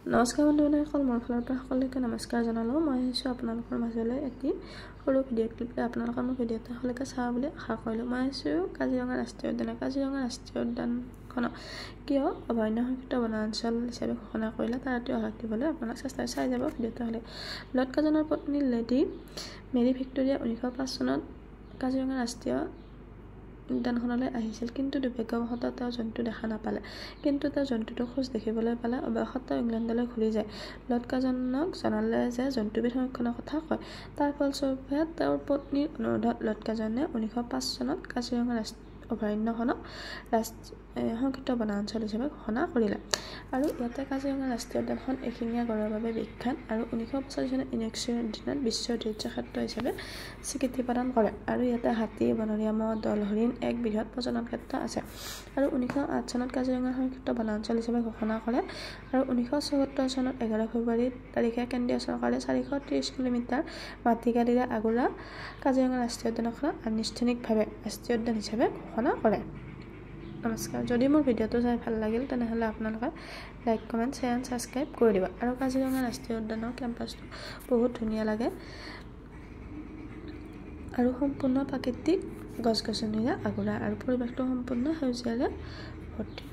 নমস্কাৰ বন্ধুসকল, মোৰ ফালৰ পৰা সকলোকে নমস্কাৰ জনালোঁ। মই আহিছোঁ আপোনালোকৰ মাজলৈ এটি সৰু ভিডিঅ' ক্লিপ লৈ। আপোনালোকৰ মোৰ ভিডিঅ'টো সকলোকে চাওঁ বুলি আশা কৰিলোঁ। মই আহিছোঁ কাজিৰঙা ৰাষ্ট্ৰীয় উদ্যানত। কাজিৰঙা ৰাষ্ট্ৰীয় উদ্যানখনক কিয় অভয়াৰণ্য সংৰক্ষিত বনাঞ্চল হিচাপে ঘোষণা কৰিলে তাৰ এটি অভাৱ দিবলৈ আপোনালোক চেষ্টা চাই যাব ভিডিঅ'টো হ'লে। লৰ্ড কাৰ্জনৰ পত্নী লেডী মেৰী ভিক্টৰিয়া 1905 চনত কাজিৰঙা ৰাষ্ট্ৰীয় উদ্যানখনলৈ আহিছিল, কিন্তু দুৰ্ভাগ্যবশতঃ তেওঁ জন্তু দেখা নাপালে। কিন্তু তেওঁ জন্তুটোৰ খোজ দেখিবলৈ পালে। অৱশেষত তেওঁ ইংলেণ্ডলৈ ঘূৰি যায়। লৰ্ড কাৰ্জনক জনালে যে জন্তুবিধ সংৰক্ষণৰ কথা কয়। তাৰ ফলস্বৰূপে তেওঁৰ পত্নীৰ অনুৰোধত লৰ্ড কাৰ্জনে 1905 চনত কাজিৰঙা অভয়াৰণ্যখনক সংৰক্ষিত বনাঞ্চল হিচাপে ঘোষণা কৰিলে। আৰু ইয়াতে কাজিৰঙা ৰাষ্ট্ৰীয় উদ্যানখন এশিঙীয়া গঁড়ৰ বাবে বিখ্যাত আৰু 1945 চনত ইউনেস্কোৰ অধীনত বিশ্ব ঐতিহ্য ক্ষেত্ৰ হিচাপে স্বীকৃতি প্ৰদান কৰে। আৰু ইয়াতে হাতী, বনৰীয়া ম'হ, দল হৰিণ এক বৃহৎ প্ৰজনন ক্ষেত্ৰ আছে। আৰু 1908 চনত কাজিৰঙা সংৰক্ষিত বনাঞ্চল হিচাপে ঘোষণা কৰে। আৰু 1974 চনত 11 ফেব্ৰুৱাৰী তাৰিখে কেন্দ্ৰীয় চৰকাৰে 430 কিলোমিটাৰ মাটিকালিৰে আগুৰা কাজিৰঙা ৰাষ্ট্ৰীয় উদ্যানখনক আনুষ্ঠানিকভাৱে ৰাষ্ট্ৰীয় উদ্যান হিচাপে ঘোষণা কৰে। নমস্কাৰ। যদি মোৰ ভিডিঅ'টো চাই ভাল লাগিল তেনেহ'লে আপোনালোকে like, comment, share and subscribe কৰি দিব। আৰু কাজিৰঙা ৰাষ্ট্ৰীয় উদ্যানৰ কেম্পাছটো বহুত ধুনীয়া লাগে আৰু সম্পূৰ্ণ প্ৰাকৃতিক গছ-গছনিৰে আগুৰা আৰু পৰিৱেশটো সম্পূৰ্ণ সেউজীয়াৰে ভৰ্তি।